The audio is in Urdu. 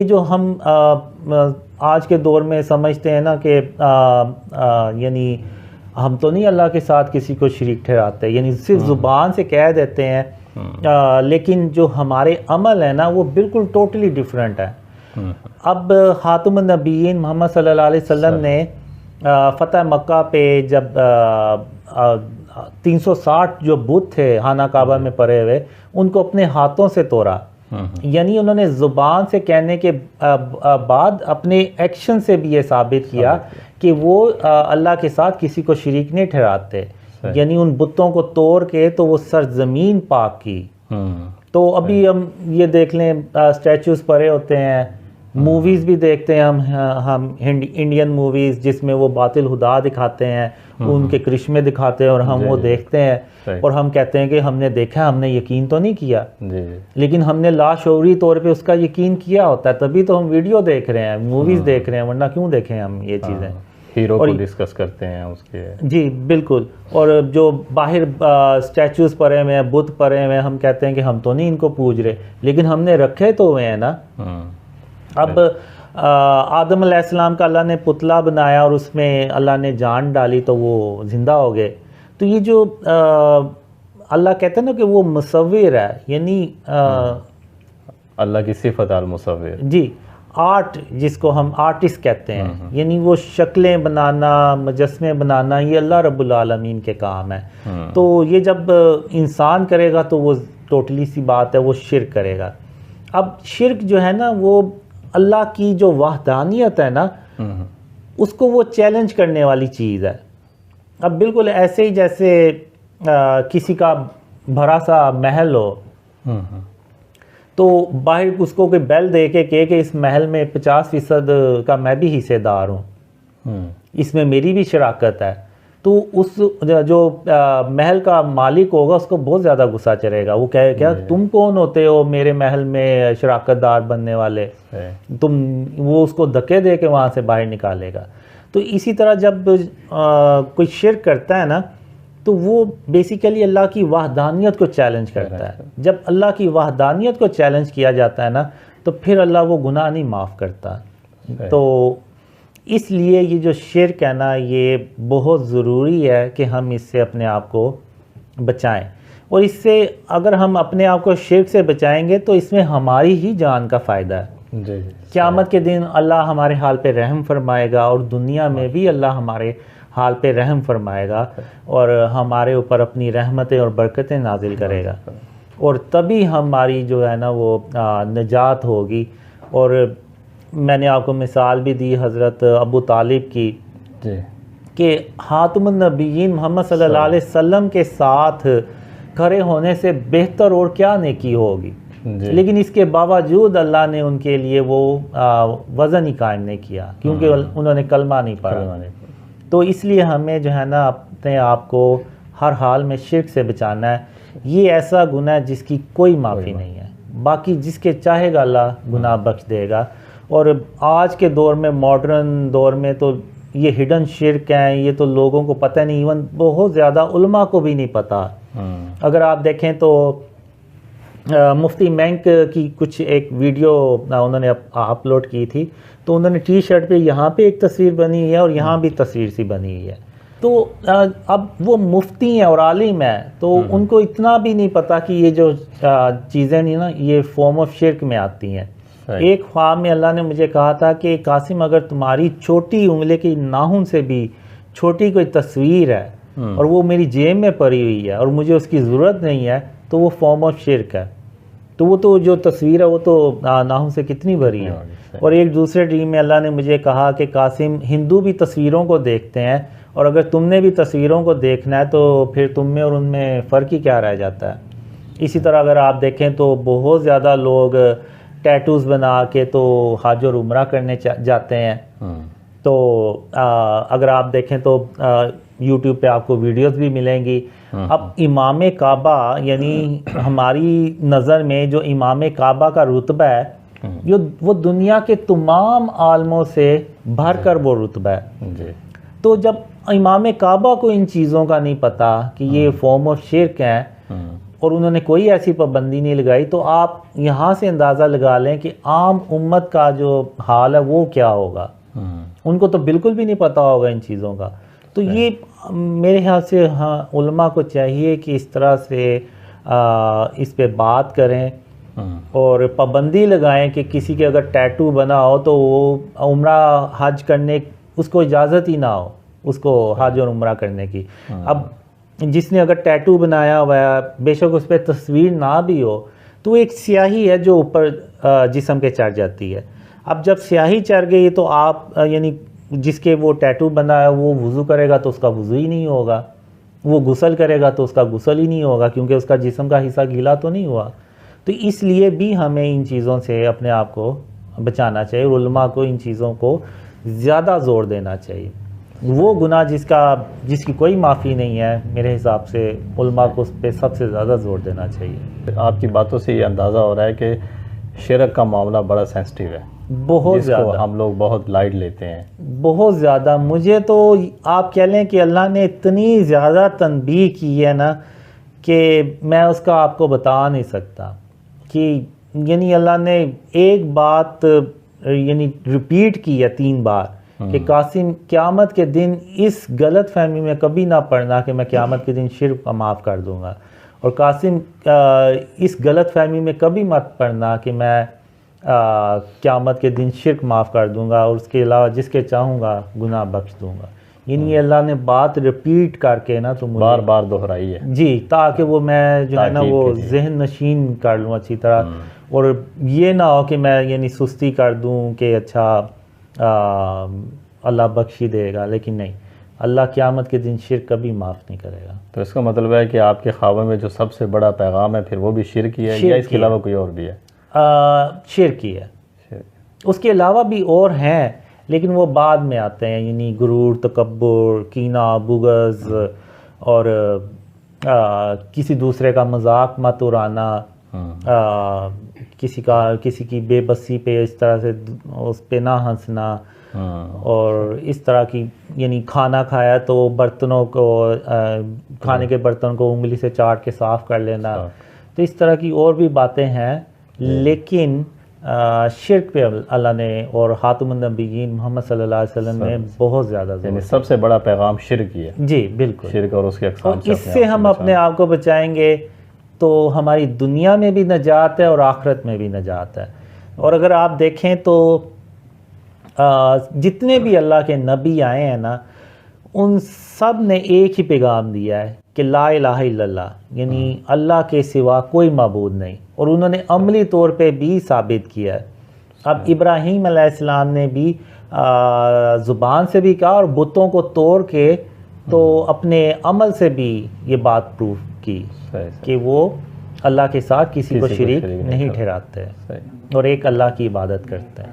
جو ہم آج کے دور میں سمجھتے ہیں نا کہ یعنی ہم تو نہیں اللہ کے ساتھ کسی کو شریک ٹھہراتے، یعنی صرف زبان سے کہہ دیتے ہیں، لیکن جو ہمارے عمل ہے نا وہ بالکل ٹوٹلی ڈیفرنٹ ہے۔ اب خاتم النبیین محمد صلی اللہ علیہ وسلم نے فتح مکہ پہ جب 360 جو بت تھے خانہ کعبہ میں پڑے ہوئے، ان کو اپنے ہاتھوں سے توڑا، یعنی انہوں نے زبان سے کہنے کے بعد اپنے ایکشن سے بھی یہ ثابت کیا کہ وہ اللہ کے ساتھ کسی کو شریک نہیں ٹھہراتے، یعنی ان بتوں کو توڑ کے تو وہ سرزمین پاک کی۔ تو ابھی ہم یہ دیکھ لیں اسٹیچوز پڑے ہوتے ہیں، موویز بھی دیکھتے ہیں ہم انڈین موویز جس میں وہ باطل خدا دکھاتے ہیں، ان کے کرشمے دکھاتے ہیں اور ہم وہ دیکھتے ہیں اور ہم کہتے ہیں کہ ہم نے دیکھا، ہم نے یقین تو نہیں کیا، لیکن ہم نے لاشعوری طور پہ اس کا یقین کیا ہوتا ہے، تبھی تو ہم ویڈیو دیکھ رہے ہیں، موویز دیکھ رہے ہیں، ورنہ کیوں دیکھیں ہم یہ چیزیں؟ ہیرو کو ڈسکس کرتے ہیں اس کے۔ جی بالکل، اور جو باہر اسٹیچوز پڑے ہوئے ہیں، بت پڑے ہوئے ہیں، ہم کہتے ہیں کہ ہم تو نہیں ان کو پوج رہے، لیکن ہم نے رکھے تو ہوئے ہیں نا۔ اب آدم علیہ السلام کا اللہ نے پتلا بنایا اور اس میں اللہ نے جان ڈالی تو وہ زندہ ہو گئے۔ تو یہ جو اللہ کہتے ہیں نا کہ وہ مصور ہے، یعنی اللہ کی صفت المصور، جی آرٹ جس کو ہم آرٹسٹ کہتے ہیں، یعنی وہ شکلیں بنانا، مجسمے بنانا، یہ اللہ رب العالمین کے کام ہے۔ تو یہ جب انسان کرے گا تو وہ ٹوٹلی سی بات ہے، وہ شرک کرے گا۔ اب شرک جو ہے نا وہ اللہ کی جو وحدانیت ہے نا اس کو وہ چیلنج کرنے والی چیز ہے۔ اب بالکل ایسے ہی جیسے کسی کا بھرا سا محل ہو تو باہر اس کو کوئی بیل دے کے کہے کہ اس محل میں 50% کا میں بھی حصے دار ہوں، اس میں میری بھی شراکت ہے، تو اس جو محل کا مالک ہوگا اس کو بہت زیادہ غصہ چڑھے گا، وہ کہے کیا تم کون ہوتے ہو میرے محل میں شراکت دار بننے والے، وہ اس کو دھکے دے کے وہاں سے باہر نکالے گا۔ تو اسی طرح جب کوئی شرک کرتا ہے نا تو وہ بیسیکلی اللہ کی وحدانیت کو چیلنج کرتا ہے۔ جب اللہ کی وحدانیت کو چیلنج کیا جاتا ہے نا تو پھر اللہ وہ گناہ نہیں معاف کرتا۔ تو اس لیے یہ جو شرک ہے نا یہ بہت ضروری ہے کہ ہم اس سے اپنے آپ کو بچائیں، اور اس سے اگر ہم اپنے آپ کو شرک سے بچائیں گے تو اس میں ہماری ہی جان کا فائدہ ہے۔ قیامت کے دن اللہ ہمارے حال پہ رحم فرمائے گا، اور دنیا میں بھی اللہ ہمارے حال پہ رحم فرمائے گا اور ہمارے اوپر اپنی رحمتیں اور برکتیں نازل کرے گا، اور تبھی ہماری جو ہے نا وہ نجات ہوگی۔ اور میں نے آپ کو مثال بھی دی حضرت ابو طالب کی کہ خاتم النبیین محمد صلی اللہ علیہ وسلم کے ساتھ کھڑے ہونے سے بہتر اور کیا نیکی ہوگی، لیکن اس کے باوجود اللہ نے ان کے لیے وہ وزن ہی قائم نہیں کیا کیونکہ انہوں نے کلمہ نہیں پڑھا۔ تو اس لیے ہمیں جو ہے نا اپنے آپ کو ہر حال میں شرک سے بچانا ہے۔ یہ ایسا گناہ ہے جس کی کوئی معافی نہیں ہے، باقی جس کے چاہے گا اللہ گناہ بخش دے گا۔ اور آج کے دور میں، ماڈرن دور میں تو یہ ہڈن شرک ہیں، یہ تو لوگوں کو پتہ نہیں، ایون بہت زیادہ علماء کو بھی نہیں پتہ۔ اگر آپ دیکھیں تو مفتی مینک کی کچھ ایک ویڈیو انہوں نے اپلوڈ کی تھی، تو انہوں نے ٹی شرٹ پہ یہاں پہ ایک تصویر بنی ہوئی ہے اور یہاں بھی تصویر سی بنی ہوئی ہے۔ تو اب وہ مفتی ہیں اور عالم ہیں، تو ان کو اتنا بھی نہیں پتا کہ یہ جو چیزیں نہیں نا یہ فارم آف شرک میں آتی ہیں۔ ایک خواب میں اللہ نے مجھے کہا تھا کہ قاسم اگر تمہاری چھوٹی انگلی کی ناخن سے بھی چھوٹی کوئی تصویر ہے اور وہ میری جیب میں پڑی ہوئی ہے اور مجھے اس کی ضرورت نہیں ہے تو وہ فارم آف شرک ہے۔ تو وہ تو جو تصویر ہے وہ تو ناخن سے کتنی بڑی ہے۔ اور ایک دوسرے ڈریم میں اللہ نے مجھے کہا کہ قاسم ہندو بھی تصویروں کو دیکھتے ہیں، اور اگر تم نے بھی تصویروں کو دیکھنا ہے تو پھر تم میں اور ان میں فرق ہی کیا رہ جاتا ہے۔ اسی طرح اگر آپ دیکھیں تو بہت زیادہ لوگ ٹیٹوز بنا کے تو حج اور عمرہ کرنے جاتے ہیں۔ تو اگر آپ دیکھیں تو یوٹیوب پہ آپ کو ویڈیوز بھی ملیں گی۔ اب امام کعبہ یعنی ہماری نظر میں جو امام کعبہ کا رتبہ ہے وہ دنیا کے تمام عالموں سے بڑھ کر وہ رتبہ ہے۔ تو جب امام کعبہ کو ان چیزوں کا نہیں پتا کہ یہ فارم آف شرک ہیں، اور انہوں نے کوئی ایسی پابندی نہیں لگائی، تو آپ یہاں سے اندازہ لگا لیں کہ عام امت کا جو حال ہے وہ کیا ہوگا. ان کو تو بالکل بھی نہیں پتہ ہوگا ان چیزوں کا. تو یہ میرے خیال سے ہاں علماء کو چاہیے کہ اس طرح سے اس پہ بات کریں اور پابندی لگائیں کہ کسی کے اگر ٹیٹو بنا ہو تو وہ عمرہ حج کرنے اس کو اجازت ہی نہ ہو اس کو حج اور عمرہ کرنے کی. اب جس نے اگر ٹیٹو بنایا ہوا ہے، بے شک اس پہ تصویر نہ بھی ہو، تو ایک سیاہی ہے جو اوپر جسم کے چڑھ جاتی ہے. اب جب سیاہی چڑھ گئی تو آپ یعنی جس کے وہ ٹیٹو بنا ہے وہ وضو کرے گا تو اس کا وضو ہی نہیں ہوگا، وہ غسل کرے گا تو اس کا غسل ہی نہیں ہوگا، کیونکہ اس کا جسم کا حصہ گیلا تو نہیں ہوا. تو اس لیے بھی ہمیں ان چیزوں سے اپنے آپ کو بچانا چاہیے. علماء کو ان چیزوں کو زیادہ زور دینا چاہیے. وہ گناہ جس کی کوئی معافی نہیں ہے، میرے حساب سے علماء کو اس پہ سب سے زیادہ زور دینا چاہیے. آپ کی باتوں سے یہ اندازہ ہو رہا ہے کہ شرک کا معاملہ بڑا سینسٹیو ہے، بہت زیادہ، جس کو ہم لوگ بہت لائٹ لیتے ہیں. بہت زیادہ. مجھے تو آپ کہہ لیں کہ اللہ نے اتنی زیادہ تنبیہ کی ہے نا کہ میں اس کا آپ کو بتا نہیں سکتا. کہ یعنی اللہ نے ایک بات یعنی ریپیٹ کی ہے 3 بار کہ قاسم قیامت کے دن اس غلط فہمی میں کبھی نہ پڑنا کہ میں قیامت کے دن شرک کا معاف کر دوں گا، اور قاسم اس غلط فہمی میں کبھی مت پڑنا کہ میں قیامت کے دن شرک معاف کر دوں گا اور اس کے علاوہ جس کے چاہوں گا گناہ بخش دوں گا. یعنی اللہ نے بات ریپیٹ کر کے نا تو بار بار دہرائی ہے جی، تاکہ وہ میں جو ہے نا وہ ذہن نشین کر لوں اچھی طرح، اور یہ نہ ہو کہ میں یعنی سستی کر دوں کہ اچھا اللہ بخش ہی دے گا. لیکن نہیں، اللہ قیامت کے دن شرک کبھی معاف نہیں کرے گا. تو اس کا مطلب ہے کہ آپ کے خوابوں میں جو سب سے بڑا پیغام ہے پھر وہ بھی شرک ہی ہے یا اس کے علاوہ کوئی اور بھی ہے؟ شرک ہی ہے. اس کے علاوہ بھی اور ہیں لیکن وہ بعد میں آتے ہیں، یعنی غرور، تکبر، کینہ، بغض، اور کسی دوسرے کا مذاق مت اڑانا، کسی کی بے بسی پہ اس طرح سے اس پہ نہ ہنسنا، اور اس طرح کی یعنی کھانا کھایا تو برتنوں کو کھانے کے برتن کو انگلی سے چاٹ کے صاف کر لینا. تو اس طرح کی اور بھی باتیں ہیں، لیکن شرک پہ اللہ نے اور خاتم النبیین محمد صلی اللہ علیہ وسلم نے بہت زیادہ یعنی سب سے بڑا پیغام شرک ہی ہے. جی بالکل. شرک اور اس کے اقسام اس سے ہم اپنے آپ کو بچائیں گے تو ہماری دنیا میں بھی نجات ہے اور آخرت میں بھی نجات ہے. اور اگر آپ دیکھیں تو جتنے بھی اللہ کے نبی آئے ہیں نا، ان سب نے ایک ہی پیغام دیا ہے کہ لا الہ الا اللہ، یعنی اللہ کے سوا کوئی معبود نہیں، اور انہوں نے عملی طور پہ بھی ثابت کیا ہے. اب ابراہیم علیہ السلام نے بھی زبان سے بھی کہا اور بتوں کو توڑ کے تو اپنے عمل سے بھی یہ بات پروف کی کہ وہ اللہ کے ساتھ کسی کو شریک نہیں ٹھہراتے اور ایک اللہ کی عبادت کرتے ہیں.